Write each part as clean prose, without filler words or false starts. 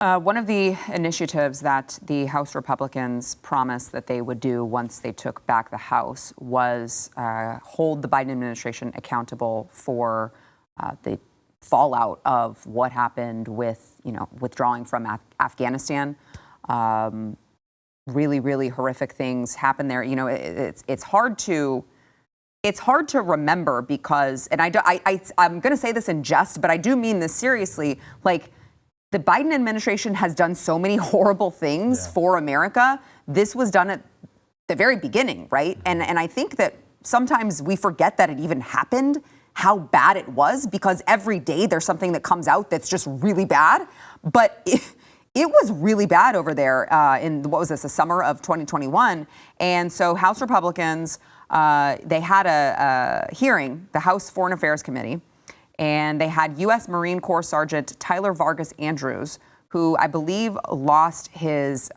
One of the initiatives that the House Republicans promised that they would do once they took back the House was hold the Biden administration accountable for the fallout of what happened with, withdrawing from Afghanistan. Really, really horrific things happened there. It's hard to remember because, and I'm going to say this in jest, but I do mean this seriously. Like, the Biden administration has done so many horrible things for America. This was done at the very beginning, right? And I think that sometimes we forget that it even happened, how bad it was, because every day there's something that comes out that's just really bad. But it was really bad over there in, the summer of 2021. And so House Republicans, they had a hearing, the House Foreign Affairs Committee, and they had U.S. Marine Corps Sergeant Tyler Vargas-Andrews, who I believe lost his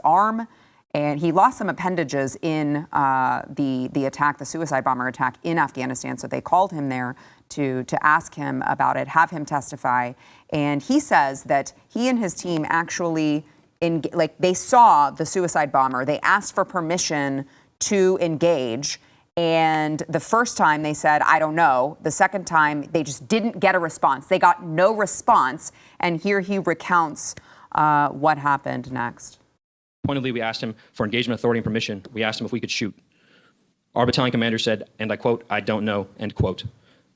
arm, and he lost some appendages in the attack, the suicide bomber attack in Afghanistan. So they called him there to ask him about it, have him testify. And he says that he and his team actually, they saw the suicide bomber. They asked for permission to engage. And the first time they said, I don't know. The second time, they just didn't get a response. They got no response. And here he recounts what happened next. Pointedly, we asked him for engagement authority and permission. We asked him if we could shoot. Our battalion commander said, and I quote, I don't know, end quote.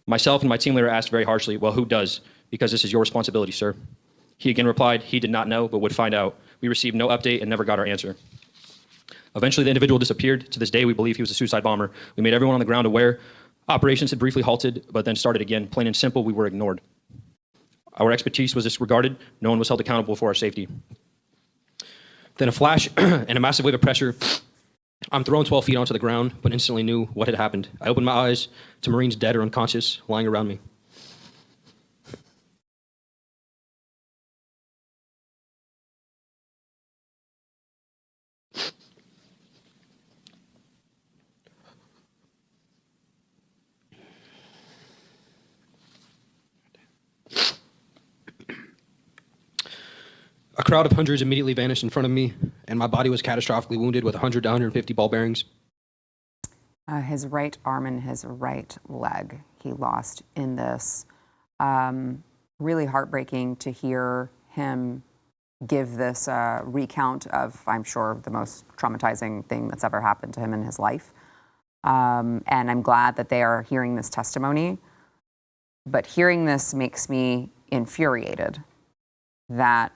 Myself and my team leader asked very harshly, well, who does? Because this is your responsibility, sir. He again replied, he did not know, but would find out. We received no update and never got our answer. Eventually, the individual disappeared. To this day, we believe he was a suicide bomber. We made everyone on the ground aware. Operations had briefly halted, but then started again. Plain and simple, we were ignored. Our expertise was disregarded. No one was held accountable for our safety. Then a flash and a massive wave of pressure. I'm thrown 12 feet onto the ground, but instantly knew what had happened. I opened my eyes to Marines dead or unconscious, lying around me. A crowd of hundreds immediately vanished in front of me, and my body was catastrophically wounded with 100 to 150 ball bearings. His right arm and his right leg he lost in this. Really heartbreaking to hear him give this recount of, I'm sure, the most traumatizing thing that's ever happened to him in his life. And I'm glad that they are hearing this testimony. But hearing this makes me infuriated that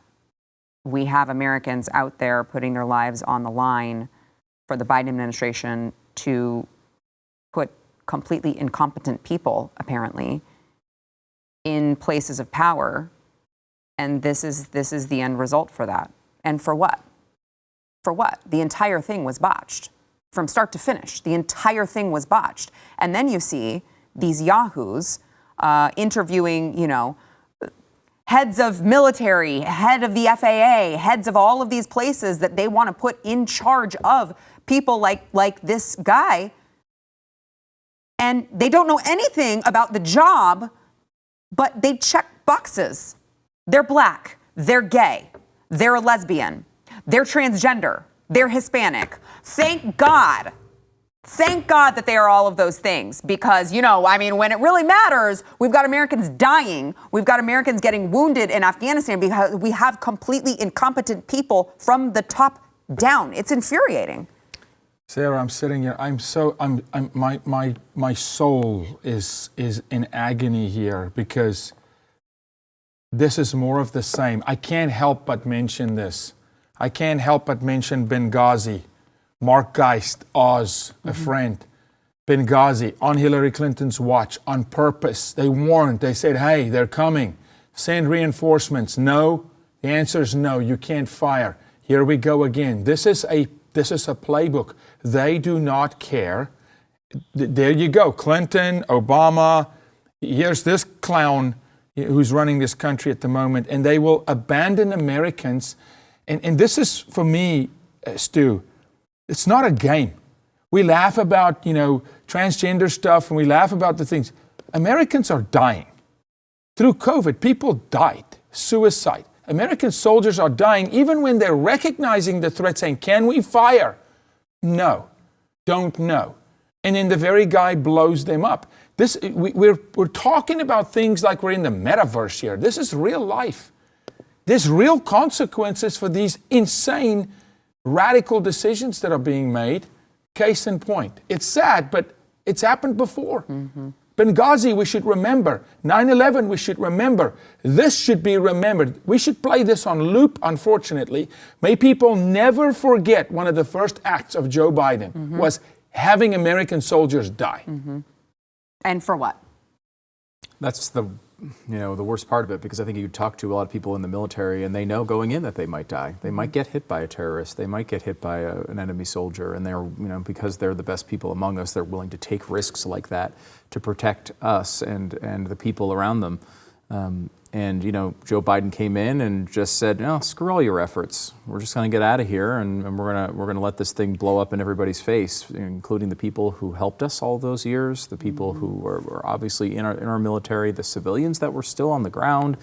we have Americans out there putting their lives on the line for the Biden administration to put completely incompetent people, apparently, in places of power. And this is the end result for that. And for what? For what? The entire thing was botched. From start to finish, the entire thing was botched. And then you see these yahoos interviewing, heads of military, head of the FAA, heads of all of these places that they want to put in charge of people like this guy. And they don't know anything about the job, but they check boxes. They're black, they're gay, they're a lesbian, they're transgender, they're Hispanic. Thank God that they are all of those things because, when it really matters, we've got Americans dying. We've got Americans getting wounded in Afghanistan because we have completely incompetent people from the top down. It's infuriating. Sarah, I'm sitting here. My soul is in agony here because this is more of the same. I can't help but mention this. I can't help but mention Benghazi. Mark Geist, Oz, a friend, Benghazi, on Hillary Clinton's watch, on purpose. They warned, they said, hey, they're coming. Send reinforcements. No, the answer is no, you can't fire. Here we go again. This is a playbook. They do not care. There you go, Clinton, Obama, here's this clown who's running this country at the moment, and they will abandon Americans. And this is, for me, Stu, it's not a game. We laugh about, transgender stuff and we laugh about the things. Americans are dying. Through COVID, people died. Suicide. American soldiers are dying even when they're recognizing the threat, saying, can we fire? No, don't know. And then the very guy blows them up. We're talking about things like we're in the metaverse here. This is real life. There's real consequences for these insane, radical decisions that are being made. Case in point. It's sad, but it's happened before. Benghazi, we should remember. 9/11, we should remember. This should be remembered. We should play this on loop, unfortunately. May people never forget one of the first acts of Joe Biden was having American soldiers die. And for what? That's the worst part of it, because I think you talk to a lot of people in the military and they know going in that they might die. They might get hit by a terrorist. They might get hit by an enemy soldier, and they're, because they're the best people among us, they're willing to take risks like that to protect us and the people around them. And Joe Biden came in and just said, no, screw all your efforts. We're just going to get out of here, and we're going to let this thing blow up in everybody's face, including the people who helped us all those years, the people who were obviously in our military, the civilians that were still on the ground,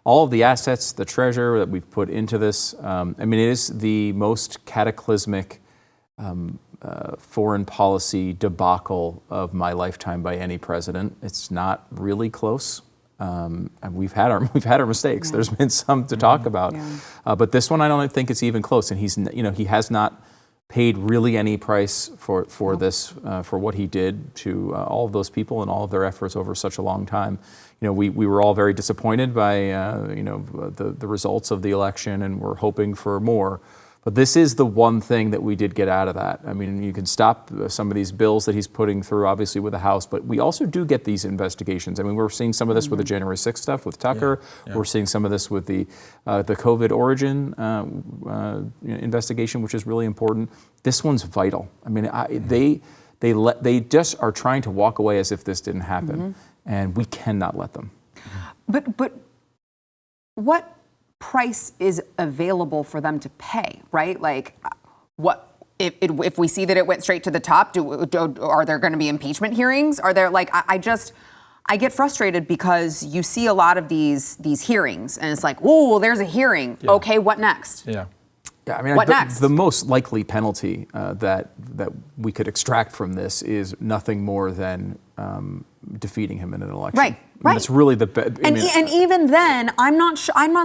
all of the assets, the treasure that we've put into this. It is the most cataclysmic foreign policy debacle of my lifetime by any president. It's not really close. And we've had our mistakes. There's been some to talk about, but this one I don't think it's even close. And he has not paid really any price for this, for what he did to all of those people and all of their efforts over such a long time. We were all very disappointed by the results of the election, and we're hoping for more. But this is the one thing that we did get out of that. You can stop some of these bills that he's putting through, obviously, with the House, but we also do get these investigations. We're seeing some of this with the January 6th stuff with Tucker. We're seeing some of this with the COVID origin investigation, which is really important. This one's vital. They just are trying to walk away as if this didn't happen, and we cannot let them. But what price is available for them to pay, right? Like, what if we see that it went straight to the top? Are there going to be impeachment hearings? Are there I get frustrated because you see a lot of these hearings, and it's like, oh, well, there's a hearing. Yeah. Okay, what next? Yeah. What next? The most likely penalty that we could extract from this is nothing more than defeating him in an election. Right. That's really the and even then, I'm not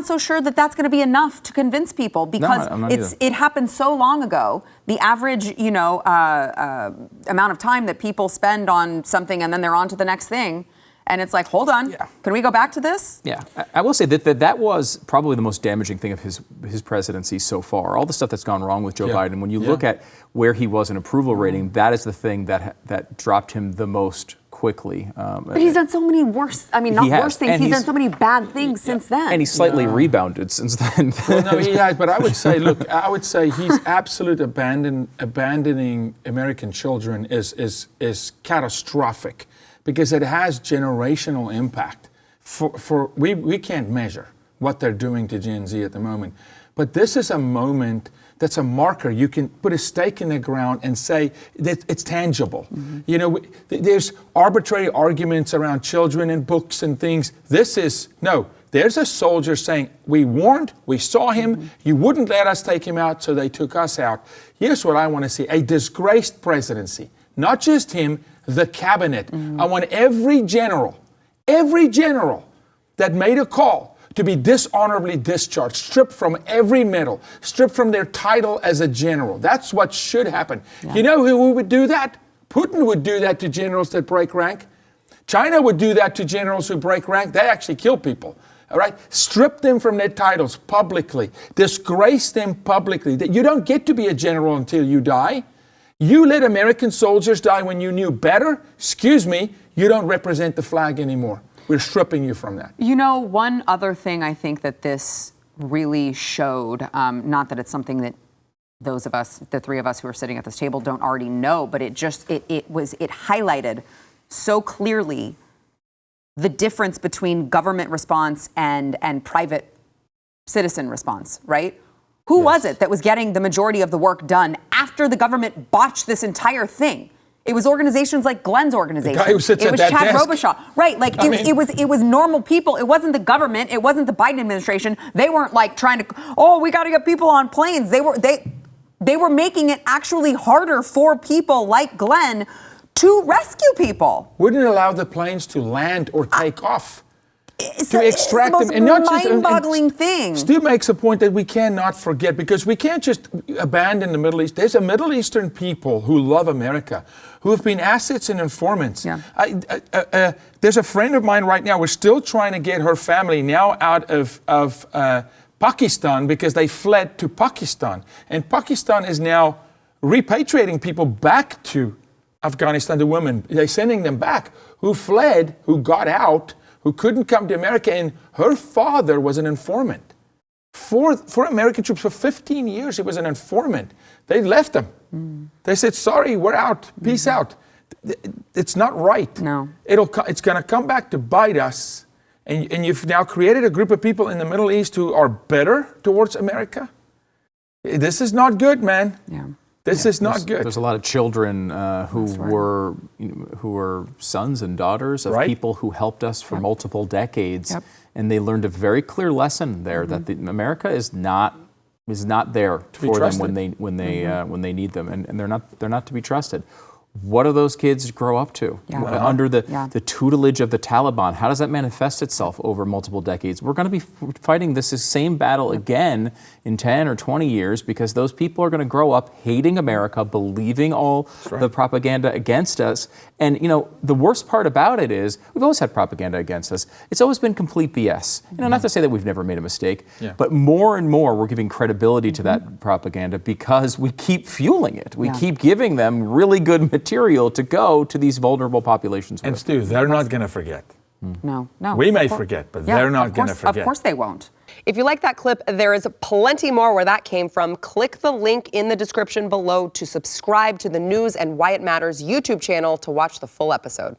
so sure that that's going to be enough to convince people, because it happened so long ago. The average amount of time that people spend on something and then they're on to the next thing. And it's like, hold on, can we go back to this? Yeah, I will say that was probably the most damaging thing of his presidency so far. All the stuff that's gone wrong with Joe Biden, when you look at where he was in approval rating, that is the thing that dropped him the most quickly. But he's done so many worse, not worse things, he's done so many bad things since then. And he's slightly rebounded since then. Well, no, he has, but I would say, he's absolutely abandoning American children is catastrophic, because it has generational impact. We can't measure what they're doing to Gen Z at the moment, but this is a moment that's a marker. You can put a stake in the ground and say that it's tangible. There's arbitrary arguments around children and books and things. There's a soldier saying, we warned, we saw him, you wouldn't let us take him out, so they took us out. Here's what I want to see: a disgraced presidency. Not just him, the cabinet. I want every general that made a call to be dishonorably discharged, stripped from every medal, stripped from their title as a general. That's what should happen. Yeah. You know who would do that? Putin would do that to generals that break rank. China would do that to generals who break rank. They actually kill people. All right? Strip them from their titles publicly. Disgrace them publicly. You don't get to be a general until you die. You let American soldiers die when you knew better? Excuse me, you don't represent the flag anymore. We're stripping you from that. One other thing I think that this really showed, not that it's something that those of us, the three of us who are sitting at this table, don't already know, but it highlighted so clearly the difference between government response and private citizen response, right? Who was it that was getting the majority of the work done after the government botched this entire thing? It was organizations like Glenn's organization. The guy who sits it at was that Chad desk. Robichaud. Right, like it was normal people. It wasn't the government. It wasn't the Biden administration. They weren't like trying to, we got to get people on planes. They were making it actually harder for people like Glenn to rescue people. Wouldn't allow the planes to land or take off. It's Extract the them, and not just mind-boggling thing. Stu makes a point that we cannot forget, because we can't just abandon the Middle East. There's a Middle Eastern people who love America, who have been assets and informants. Yeah. There's a friend of mine right now. We're still trying to get her family now out of Pakistan, because they fled to Pakistan, and Pakistan is now repatriating people back to Afghanistan. The women, they're sending them back who fled, who got out, who couldn't come to America, and her father was an informant. For American troops for 15 years, he was an informant. They left him. They said, sorry, we're out, peace out. It's not right. No. It's going to come back to bite us, and you've now created a group of people in the Middle East who are better towards America. This is not good, man. Yeah. This is not good. There's a lot of children who were sons and daughters of people who helped us for multiple decades, and they learned a very clear lesson there that America is not there for them when they need them, and they're not to be trusted. What do those kids grow up to under the tutelage of the Taliban? How does that manifest itself over multiple decades? We're going to be fighting this same battle again in 10 or 20 years, because those people are going to grow up hating America, believing all the propaganda against us. And, the worst part about it is we've always had propaganda against us. It's always been complete BS. Not to say that we've never made a mistake, but more and more we're giving credibility to that propaganda because we keep fueling it. We keep giving them really good material to go to these vulnerable populations with. And Stu, they're not going to forget. No. We may forget, but they're not going to forget. Of course they won't. If you like that clip, there is plenty more where that came from. Click the link in the description below to subscribe to the News and Why It Matters YouTube channel to watch the full episode.